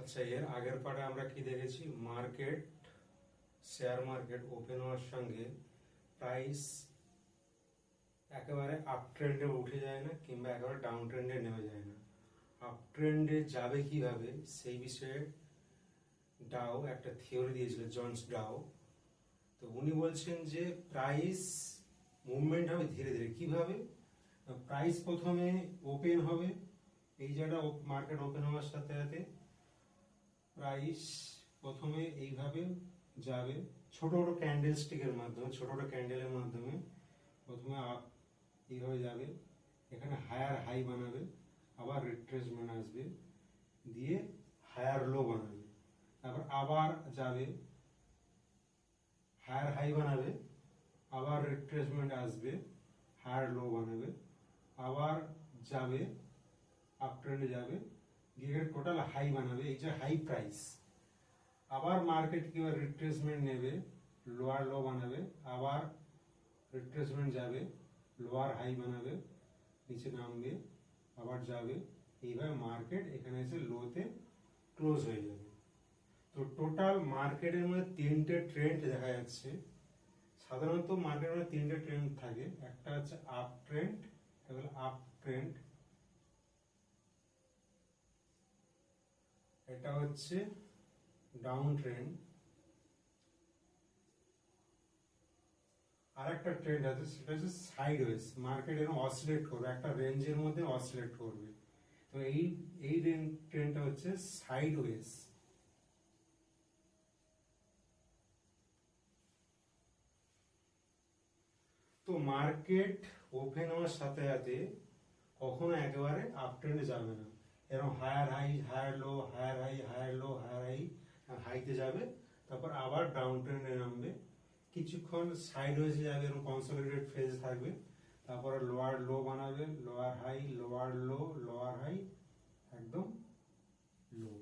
আচ্ছা, এর আগের পার্টে আমরা কি দেখেছি? মার্কেট, শেয়ার মার্কেট ওপেন হওয়ার সঙ্গে প্রাইস একেবারে আপ ট্রেন্ডে উঠে যায় না, কিংবা একেবারে ডাউন ট্রেন্ডে নেমে যায় না। আপ ট্রেন্ডে যাবে কিভাবে সেই বিষয়ে ডাও একটা থিওরি দিয়েছিল, জনস ডাও। তো উনি বলছেন যে প্রাইস মুভমেন্ট হবে ধীরে ধীরে। কিভাবে? প্রাইস প্রথমে ওপেন হবে, এই জায়গাটা মার্কেট ওপেন হওয়ার সাথে সাথে প্রাইস প্রথমে এইভাবে যাবে, ছোট ছোট ক্যান্ডেল স্টিকের মাধ্যমে, ছোট ছোট ক্যান্ডেলের মাধ্যমে প্রথমে আপ এইভাবে যাবে, এখানে হায়ার হাই বানাবে, আবার রিট্রেসমেন্ট আসবে, দিয়ে হায়ার লো বানাবে, তারপর আবার যাবে, হায়ার হাই বানাবে, আবার রিট্রেসমেন্ট আসবে, হায়ার লো বানাবে, আবার যাবে, আপ ট্রেন্ডে যাবে, গিয়ে টোটাল হাই বানাবে, এই যে হাই প্রাইস। আবার মার্কেট কিংবা রিট্রেসমেন্ট নেবে, লোয়ার লো বানাবে, আবার রিট্রেসমেন্ট যাবে, লোয়ার হাই বানাবে, নিচে নামবে, আবার যাবে, এইভাবে মার্কেট এখানে এসে লোতে ক্লোজ হয়ে যাবে। তো টোটাল মার্কেটের মধ্যে তিনটে ট্রেন্ড দেখা যাচ্ছে। সাধারণত মার্কেটের মধ্যে তিনটে ট্রেন্ড থাকে, একটা হচ্ছে আপ ট্রেন্ড, এটা হলো আপ ট্রেন্ড, এটা হচ্ছে ডাউন ট্রেন্ড, আর একটা ট্রেন্ড আছে সেটা হচ্ছে সাইডওয়েজ। মার্কেট এরকম অসিলেট করবে, একটা রেঞ্জের মধ্যে অসিলেট করবে। তো এই এই ট্রেন্ডটা হচ্ছে সাইডওয়েজ। তো মার্কেট ওপেন হওয়ার সাথে সাথে কখনো একেবারে আপ ট্রেন্ডে যাবে না, এরকম higher high, higher low, higher high, higher low, higher high, হাইতে যাবে, তারপর আবার ডাউন ট্রেন্ডে নামবে, কিছুক্ষণ সাইডওয়েজে যাবে, এরকম কনসলিডেট ফেজ থাকবে, তারপরে লোয়ার লো বানাবে, lower high, lower low, lower high, একদম লো।